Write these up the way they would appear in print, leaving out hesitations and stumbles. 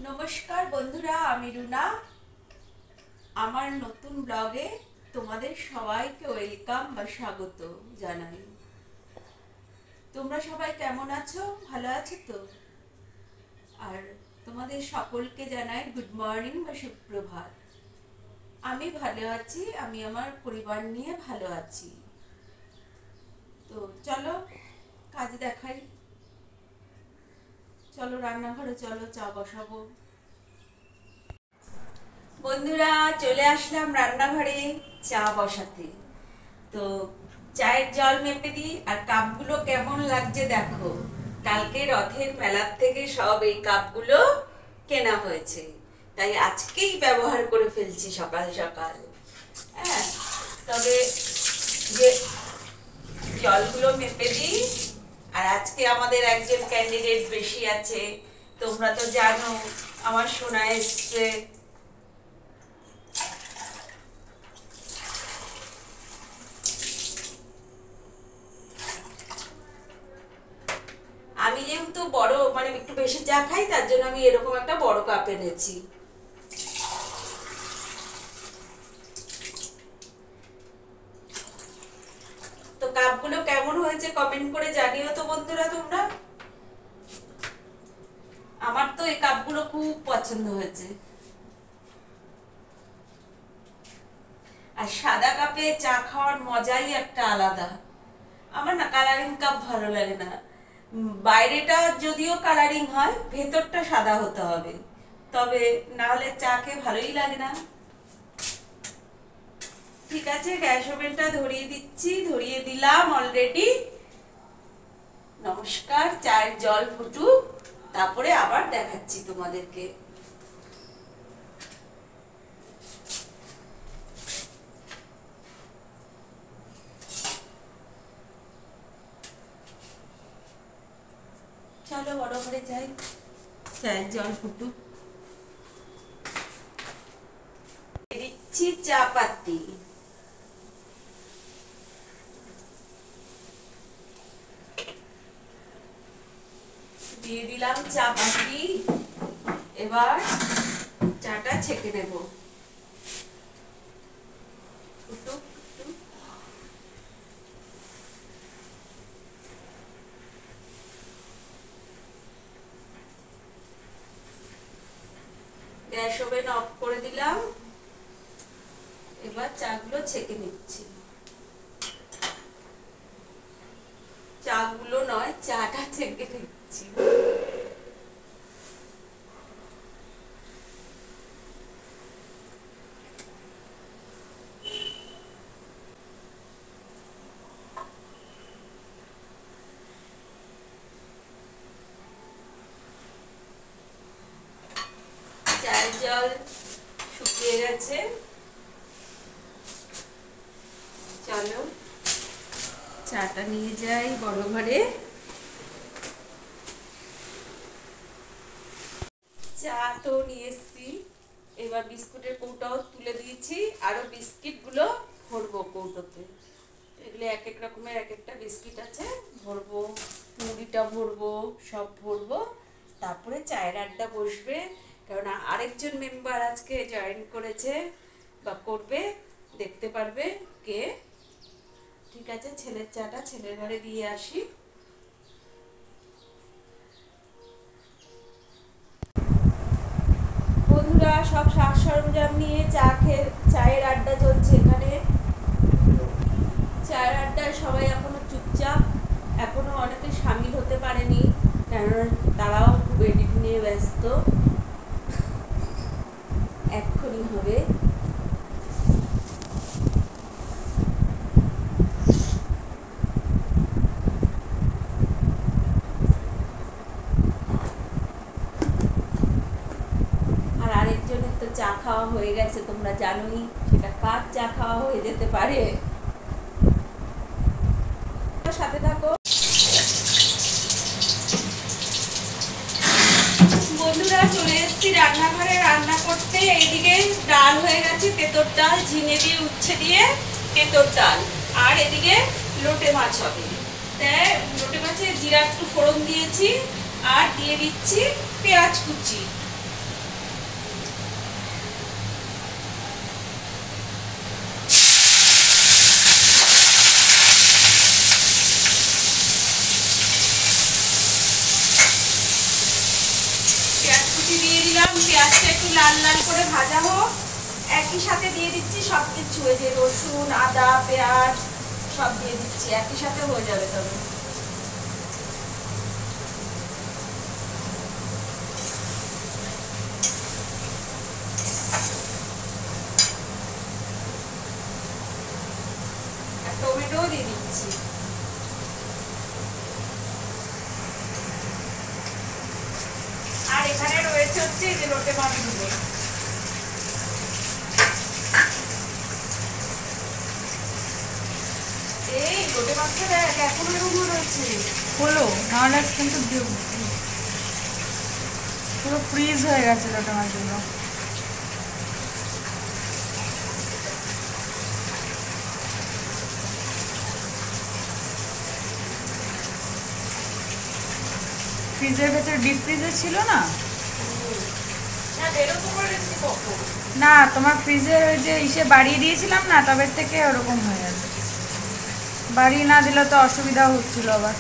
নমস্কার বন্ধুরা, আমি রুনা। আমার নতুন ব্লগে তোমাদের সবাইকে ওয়েলকাম বা স্বাগত জানাই। তোমরা সবাই কেমন আছো? ভালো আছো তো? আর তোমাদের সকলকে জানাই গুড মর্নিং বা সুপ্রভাত। আমি ভালো আছি, আমি আমার পরিবার নিয়ে ভালো আছি। তো চলো কাজ দেখাই। চলো রান্নাঘরে, চলো চা বসাবো। বন্ধুরা, চলে আসলাম রান্নাঘরে চা বসাতে। তো চায়ের জল মেপে দিই। আর কাপগুলো কেমন লাগছে দেখো। কালকে রথের মেলার থেকে সব এই কাপগুলো কেনা হয়েছে, তাই আজকেই ব্যবহার করে ফেলছি সকাল সকাল। হ্যাঁ, তবে যে জলগুলো মেপে দিই। আর আজকে আমাদের একজন ক্যান্ডিডেট বেশি আছে, তোমরা তো জানো আমার সোনা এসছে। আমি যেহেতু বড় একটু বেশি চা খাই, তার জন্য আমি এরকম একটা বড় কাপ এনেছি। তো কাপগুলো কেমন হয়েছে কমেন্ট করে জানিও তো বন্ধুরা তোমরা। আমার তো এই কাপগুলো খুব পছন্দ হয়েছে। আর সাদা কাপে চা খাওয়ার মজাই একটা আলাদা। আমার না কালারিং কাপ ভালো লাগে না। বাইরেটা যদিও কালারিং হয়, ভেতরটা সাদা হতে হবে, তবে না হলে চা খেয়ে ভালোই লাগে না। ঠিক আছে, গ্যাস ওভেনটা ধরিয়ে দিচ্ছি, ধরিয়ে দিলাম অলরেডি। নমস্কার, চায়ের জল ফুটুক, তারপরে আবার দেখাচ্ছি তোমাদেরকে। চলো বড় ঘরে যাই, চায়ের জল ফুটুক। দিচ্ছি চা পাতি। দিয়ে দিলাম চা পাতি। এবার চাটা ছেঁকে নেব। গ্যাস ওভেন অফ করে দিলাম। এবার চাগুলো ছেঁকে নিচ্ছি। চাগুলো নয়, চাটা ছেঁকে নিচ্ছি। চায়ের জল শুকিয়ে গেছে। চলো চাটা নিয়ে যাই বড় ঘরে। চা তো নিয়ে এসছি, এবার বিস্কুটের কৌটাও তুলে দিয়েছি। আরো বিস্কিট গুলো ভরবো কৌটোতে। এগুলো এক এক রকমের এক একটা বিস্কিট আছে, ভরবো। মুড়িটা ভরবো, সব ভরবো। তারপরে চায়ের আড্ডা বসবে, কারণ আরেকজন মেম্বার আজকে জয়েন করেছে বা করবে, দেখতে পারবে কে। ঠিক আছে, ছেলের চাটা ছেলের ঘরে দিয়ে আসি। বন্ধুরা, সব সাজ সরঞ্জাম নিয়ে চায়ের আড্ডা চলছে এখানে। চায়ের আড্ডায় সবাই এখনো চুপচাপ, এখনো অনেকে সামিল হতে পারেনি, কারণ তারাও খুব এডিট নিয়ে ব্যস্ত। এক্ষুনি হবে। আর আরেকজনের তো চা খাওয়া হয়ে গেছে, তোমরা জানোই। সেটা কার চা খাওয়া হয়ে যেতে পারে। সাথে থাকো বন্ধুরা। চলে এসেছি রান্নাঘরে রান্না করতে। এইদিকে ডাল হয়ে গেছে, তেঁতোর ডাল, ঝিঙে দিয়ে উচ্ছে দিয়ে তেঁতোর ডাল। আর এদিকে লোটে মাছ হবে। তাই লোটে মাছে জিরা একটু ফোড়ন দিয়েছি, আর দিয়ে দিচ্ছি পেঁয়াজ কুচি। মটরশুঁটি দিয়ে দিলাম, পেঁয়াজটা একটু লাল লাল করে ভাজা হোক। একই সাথে দিয়ে দিচ্ছি সবকিছু, এই যে রসুন, আদা, পেঁয়াজ সব দিয়ে দিচ্ছি, একই সাথে হয়ে যাবে। তবে টমেটোও দিয়ে দিচ্ছি। আর এখানে রয়েছে হচ্ছে এই যে লোটে মাছগুলো। এই লোটে মাছটা দেখ এখনো এরকম রয়েছে। হলো নাহলে কিন্তু পুরো ফ্রিজ হয়ে গেছে লোটে মাছগুলো। ফ্রিজের ভেতরে ডিপ ফ্রিজে ছিল না? না, তোমার ফ্রিজের ওই যে ইসে বাড়িয়ে দিয়েছিলাম না, তবে থেকে ওরকম হয়ে গেছে। বাড়িয়ে না দিলে তো অসুবিধা হচ্ছিল আবার।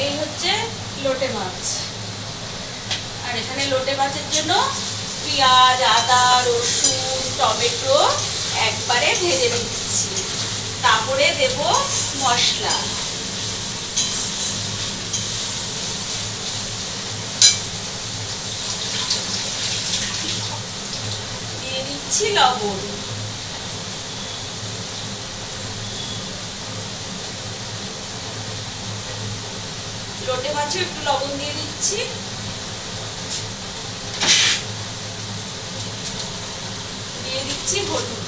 এই হচ্ছে লোটে মাছ। আর এখানে লোটে মাছের জন্য পেঁয়াজ, আদা, রসুন, টমেটো একবারে ভেজে দিচ্ছি, তারপরে দেব মশলা। দিয়ে দিচ্ছি লবণ। লোটে মাছে একটু লবণ দিয়ে দিচ্ছি। দিয়ে দিচ্ছি হলুদ।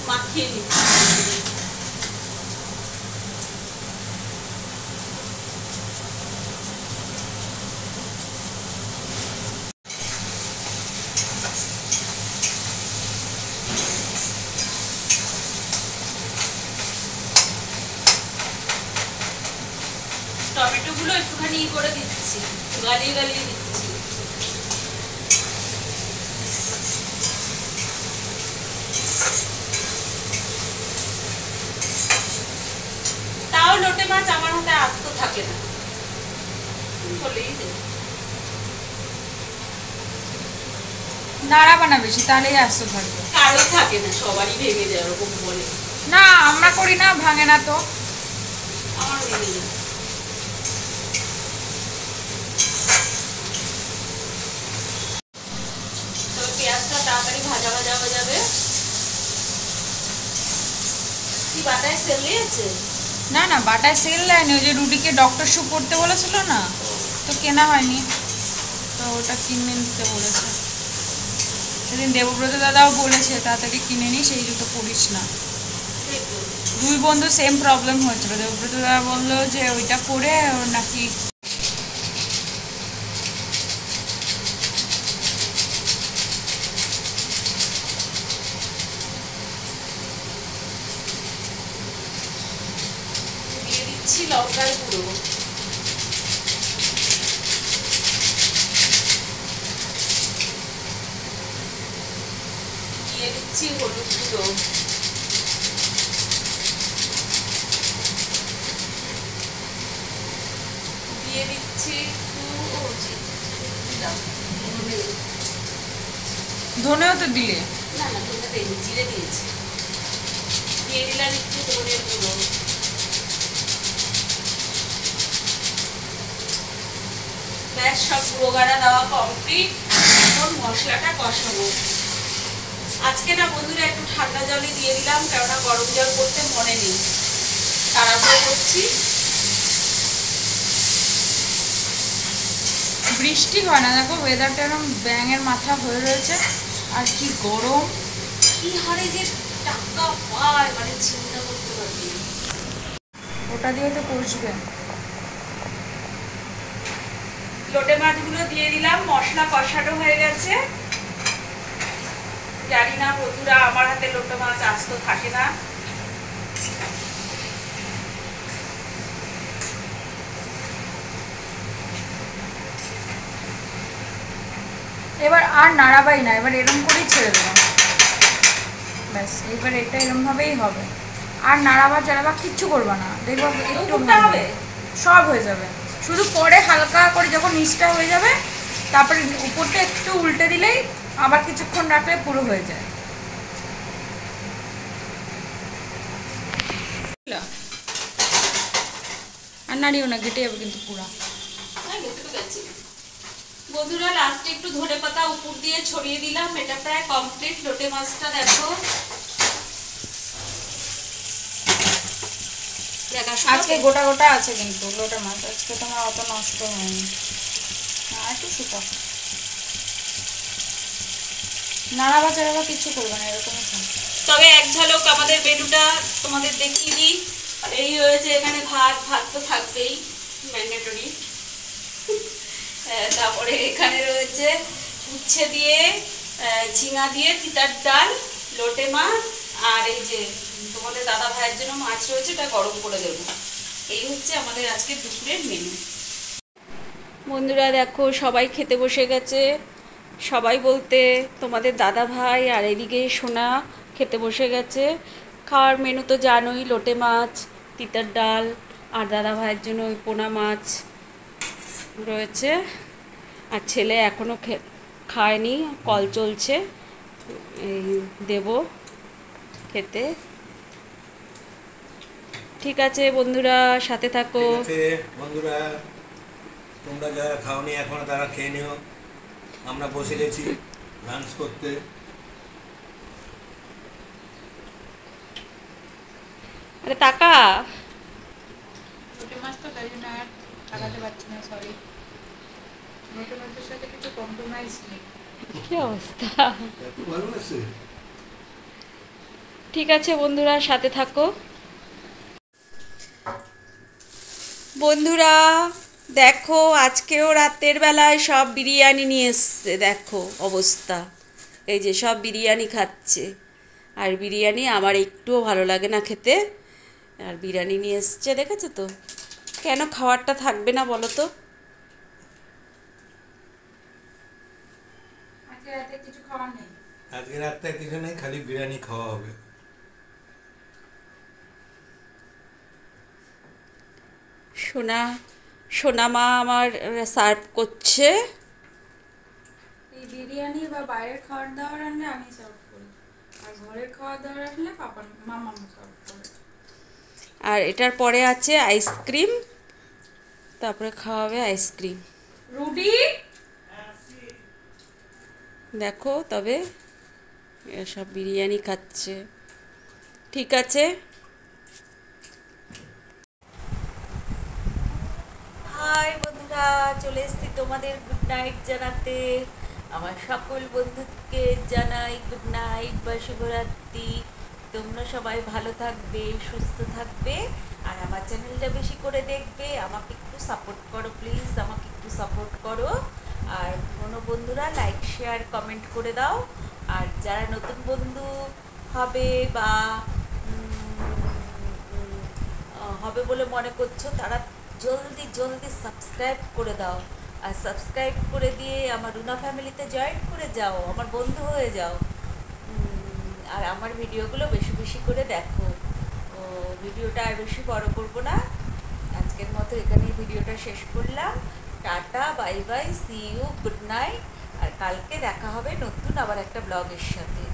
মাখিয়ে দিচ্ছি। টমেটো গুলো একটুখানি করে দিচ্ছি, গালিয়ে গালিয়ে দিচ্ছি। তাও লোটে মাছ আমার হাতে আস্ত থাকে না, বলেই দে। নাড়াবা না বেশি, তাহলেই আস্ত থাকবে। কারো থাকে না, সবারই ভেঙে যায় ওরকম বলে। না, আমরা করি না, ভাঙে না তো। আমার ভেঙে যায়। তবে পেঁয়াজটা তাড়াতাড়ি ভাজা ভাজা হয়ে যাবে। কি বাটায় সেল নিয়েছে? না না, বাটায় সেল দেয়নি। ওই যে রুটিকে ডক্টর শু করতে বলেছিল না, তো কেনা হয়নি, তো ওটা কিনে নিতে বলেছে। সেদিন দেবব্রত দাদাও বলেছে তাড়াতাড়ি কিনে নি, সেই জুতো পড়িস না। দুই বন্ধু সেম প্রবলেম হয়েছিল। দেবব্রত দাদা বললো যে ওইটা পরে ওর নাকি দিয়ে দিচ্ছি লঙ্কার গুঁড়ো। দিয়ে দিচ্ছি হলুদ গুঁড়ো। দিয়ে দিচ্ছি ধনেও তো দিলে। না না, ধনে দেয়নি, জিরে দিয়েছি। দিয়ে দিলাম একটু ধনের গুঁড়ো। ব্যাস, সব গুঁড়ো গাড়া দেওয়া কমপ্লিট। এখন মশলাটা কষাবো। আজকে না বন্ধুরা একটু ঠান্ডা জলই দিয়ে দিলাম, কেননা গরম জল করতে মনে নেই, তাড়াতাড়ি করছি। বৃষ্টি হয় না, দেখো ওয়েদারটা এরকম ব্যাঙের মাথা হয়ে রয়েছে, আর কি গরম। কি হারে যে টাকা পায়, মানে চিন্তা করতে পারবি। ওটা দিয়ে তো কষবে। লোটে মাছগুলো দিয়ে দিলাম, মশলা কষানো হয়ে গেছে। জানি না বন্ধুরা, আমার হাতে লোটো মাছ আজ তো থাকে না। এবার আর নাড়াবাই না, এবার এরকম করেই ছেড়ে দেবো, ব্যাস। এবার এটা এরকম ভাবেই হবে, আর নাড়াবা চাড়াবা কিচ্ছু করবা না, দেখবো একটু হবে, সব হয়ে যাবে। শুধু পরে হালকা করে যখন নিচটা হয়ে যাবে, তারপরে উপরটা একটু উল্টে দিলেই আবার কিছুক্ষণ রাখলে পুরো হয়ে যায়। আর নাড়িও না, ঘেটে যাবে কিন্তু পুরা। বন্ধুরা লাস্টে একটু ধনেপাতা উপর দিয়ে ছড়িয়ে দিলাম। এটা প্রায় কমপ্লিট লোটে মাছটা, দেখো। আজকে গোটা গোটা আছে কিন্তু লোটে মাছ, আজকে তোমার অত নষ্ট হয়নি। একটু শুকা, নাড়াবা চাড়াবা কিচ্ছু করবে না, এরকমই থাকবে। তবে এক ঝলক আমাদের মেনুটা তোমাদের দেখিয়ে দিই। এই রয়েছে এখানে ভাত, ভাত তো থাকবেই ম্যান্ডেটরি। তারপরে এখানে রয়েছে উচ্ছে দিয়ে, ঝিঙা দিয়ে তিতার ডাল, লোটে মাছ, আর এই যে তোমাদের দাদা ভাইয়ের জন্য মাছ রয়েছে, এটা গরম করে দেবো। এই হচ্ছে আমাদের আজকে দুপুরের মেনু। বন্ধুরা দেখো, সবাই খেতে বসে গেছে। সবাই বলতে তোমাদের দাদা ভাই আর এদিকে সোনা খেতে বসে গেছে। খাওয়ার মেনু তো জানোই, লোটে মাছ, তিতার ডাল, আর দাদা ভাইয়ের জন্য ওই পোনা মাছ রয়েছে। আর ছেলে এখনও খায়নি, কল চলছে, এই দেব খেতে। ঠিক আছে বন্ধুরা, সাথে থাকো। বন্ধুরা, তোমরা যারা খাওনি এখনো তারা খেয়ে নিও। আমরা বসে গেছি লাঞ্চ করতে। আরে টাকা লোটে মাছ তো তাই জন্য আর তাকাতে পারছি না, সরি। লোটে মাছের সাথে কিছু কম্প্রোমাইজ নেই। কি অবস্থা। ভালো আছে। ঠিক আছে বন্ধুরা, সাথে থাকো। বন্ধুরা দেখো, আজকেও রাতের বেলায় সব বিরিয়ানি নিয়ে এসছে, দেখো অবস্থা। এই যে সব বিরিয়ানি খাচ্ছে, আর বিরিয়ানি আমার একটুও ভালো লাগে না খেতে, আর বিরিয়ানি নিয়ে এসছে, দেখেছো তো। কেন খাওয়ারটা থাকবে না বলো তো? আজকে রাতে কিছু খাওয়ার নেই, আজকে রাতটা কিছু নেই, খালি বিরিয়ানি খাওয়া হবে। সোনা মা আমার সার্ভ করছে। এই বিরিয়ানি বা বাইরের খাবার দাবার আনলে আমি সার্ভ করি, আর ঘরের খাবার দাবার আনলে পাপা মামা সার্ভ করে। আর এটার পরে আছে আইসক্রিম, তারপরে খাওয়াবে আইসক্রিম। রুটি দেখো, তবে সব বিরিয়ানি খাচ্ছে। ঠিক আছে, হাই বন্ধুরা, চলে এসেছি তোমাদের গুড নাইট জানাতে। আমার সকল বন্ধুকে জানাই গুড নাইট বা শুভরাত্রি। তোমরা সবাই ভালো থাকবে, সুস্থ থাকবে, আর আমার চ্যানেলটা বেশি করে দেখবে। আমাকে একটু সাপোর্ট করো প্লিজ, আমাকে একটু সাপোর্ট করো। আর পুরনো বন্ধুরা লাইক শেয়ার কমেন্ট করে দাও। আর যারা নতুন বন্ধু হবে বা হবে বলে মনে করছো, তারা জলদি জলদি সাবস্ক্রাইব করে দাও। আর সাবস্ক্রাইব করে দিয়ে আমার রুনা ফ্যামিলিতে জয়েন করে যাও, আমার বন্ধু হয়ে যাও। আর আমার ভিডিওগুলো বেশি বেশি করে দেখো। ও ভিডিওটা আর বেশি বড় করব না, আজকের মতো এখানেই ভিডিওটা শেষ করলাম। Tata, bye bye, see you, good night. আর কালকে দেখা হবে নতুন আবার একটা ব্লগের সাথে।